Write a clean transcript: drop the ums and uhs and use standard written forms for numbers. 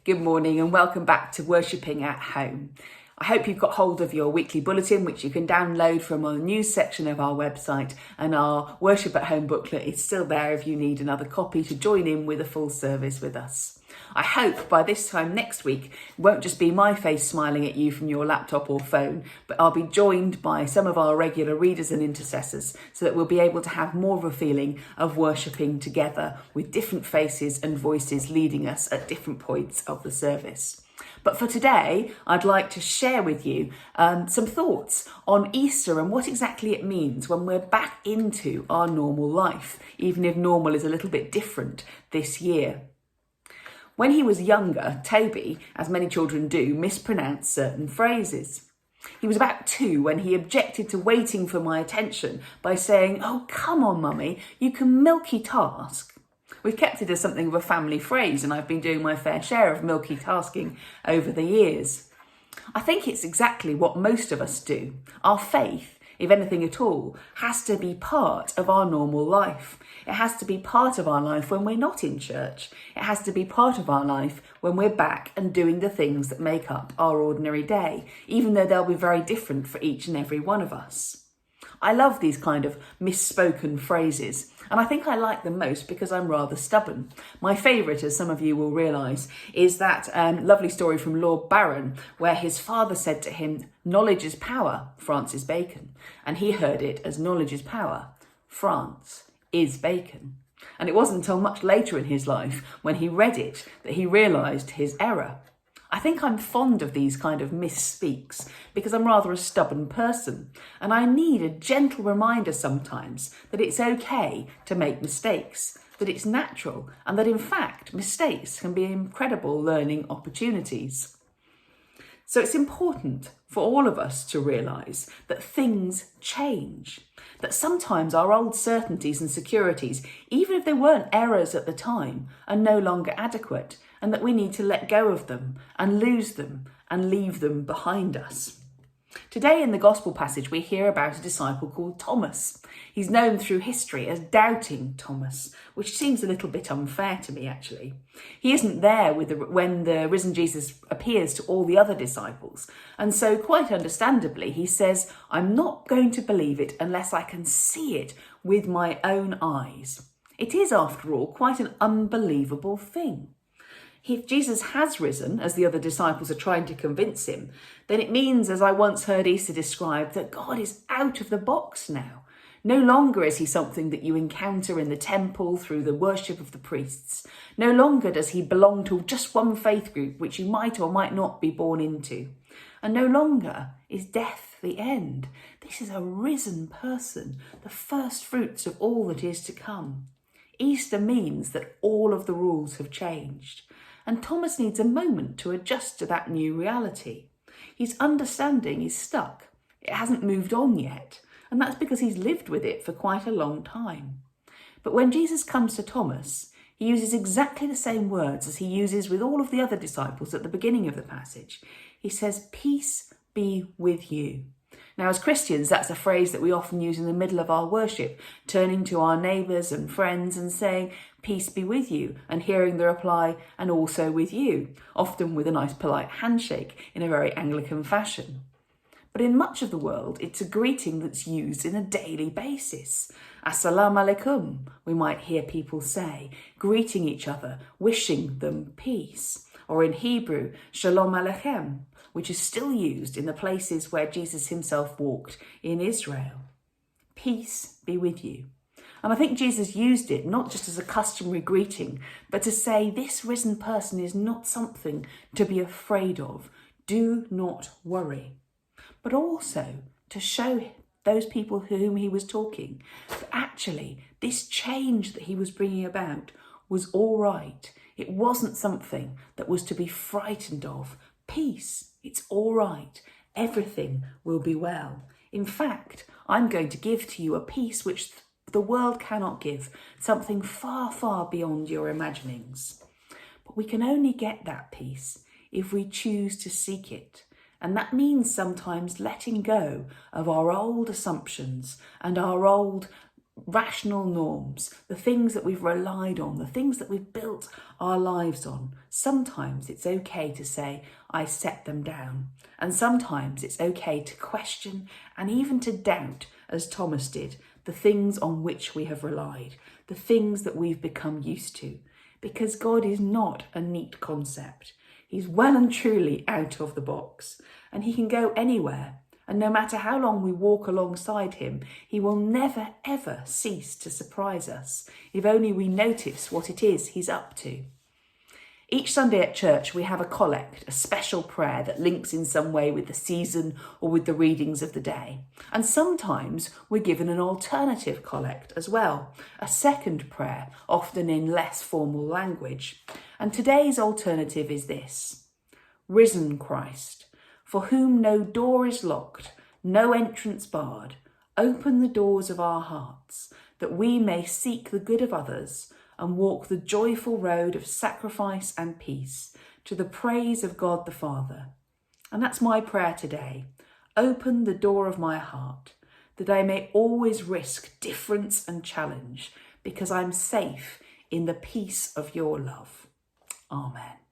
Good morning and welcome back to Worshipping at Home. I hope you've got hold of your weekly bulletin, which you can download from our news section of our website, and our Worship at Home booklet is still there if you need another copy to join in with a full service with us. I hope by this time next week it won't just be my face smiling at you from your laptop or phone, but I'll be joined by some of our regular readers and intercessors so that we'll be able to have more of a feeling of worshipping together with different faces and voices leading us at different points of the service. But for today, I'd like to share with you some thoughts on Easter and what exactly it means when we're back into our normal life, even if normal is a little bit different this year. When he was younger, Toby, as many children do, mispronounced certain phrases. He was about 2 when he objected to waiting for my attention by saying, "Oh, come on, mummy, you can multitask." We've kept it as something of a family phrase, and I've been doing my fair share of multitasking over the years. I think it's exactly what most of us do. Our faith, if anything at all, has to be part of our normal life. It has to be part of our life when we're not in church. It has to be part of our life when we're back and doing the things that make up our ordinary day, even though they'll be very different for each and every one of us. I love these kind of misspoken phrases, and I think I like them most because I'm rather stubborn. My favourite, as some of you will realise, is that lovely story from Lord Byron, where his father said to him, "Knowledge is power, Francis Bacon," and he heard it as "Knowledge is power, France is bacon." And it wasn't until much later in his life, when he read it, that he realised his error. I think I'm fond of these kind of misspeaks because I'm rather a stubborn person, and I need a gentle reminder sometimes that it's okay to make mistakes, that it's natural, and that in fact mistakes can be incredible learning opportunities. So it's important for all of us to realise that things change, that sometimes our old certainties and securities, even if they weren't errors at the time, are no longer adequate, and that we need to let go of them and lose them and leave them behind us. Today in the Gospel passage, we hear about a disciple called Thomas. He's known through history as Doubting Thomas, which seems a little bit unfair to me, actually. He isn't there when the risen Jesus appears to all the other disciples. And so, quite understandably, he says, "I'm not going to believe it unless I can see it with my own eyes." It is, after all, quite an unbelievable thing. If Jesus has risen, as the other disciples are trying to convince him, then it means, as I once heard Easter described, that God is out of the box now. No longer is he something that you encounter in the temple through the worship of the priests. No longer does he belong to just one faith group, which you might or might not be born into. And no longer is death the end. This is a risen person, the first fruits of all that is to come. Easter means that all of the rules have changed. And Thomas needs a moment to adjust to that new reality. His understanding is stuck. It hasn't moved on yet. And that's because he's lived with it for quite a long time. But when Jesus comes to Thomas, he uses exactly the same words as he uses with all of the other disciples at the beginning of the passage. He says, "Peace be with you." Now, as Christians, that's a phrase that we often use in the middle of our worship, turning to our neighbours and friends and saying, "Peace be with you," and hearing the reply, "and also with you," often with a nice polite handshake in a very Anglican fashion. But in much of the world, it's a greeting that's used in a daily basis. Assalamu alaikum, we might hear people say, greeting each other, wishing them peace. Or in Hebrew, Shalom Aleichem, which is still used in the places where Jesus himself walked in Israel. Peace be with you. And I think Jesus used it not just as a customary greeting, but to say this risen person is not something to be afraid of. Do not worry. But also to show those people to whom he was talking that actually this change that he was bringing about was all right. It wasn't something that was to be frightened of. Peace, it's all right. Everything will be well. In fact, I'm going to give to you a peace which the world cannot give, something far, far beyond your imaginings. But we can only get that peace if we choose to seek it. And that means sometimes letting go of our old assumptions and our old rational norms, the things that we've relied on, the things that we've built our lives on, sometimes it's okay to say, I set them down. And sometimes it's okay to question and even to doubt, as Thomas did, the things on which we have relied, the things that we've become used to. Because God is not a neat concept. He's well and truly out of the box, and he can go anywhere. And no matter how long we walk alongside him, he will never, ever cease to surprise us, if only we notice what it is he's up to. Each Sunday at church, we have a collect, a special prayer that links in some way with the season or with the readings of the day. And sometimes we're given an alternative collect as well, a second prayer, often in less formal language. And today's alternative is this: Risen Christ, for whom no door is locked, no entrance barred, open the doors of our hearts, that we may seek the good of others and walk the joyful road of sacrifice and peace to the praise of God the Father. And that's my prayer today. Open the door of my heart, that I may always risk difference and challenge, because I'm safe in the peace of your love. Amen.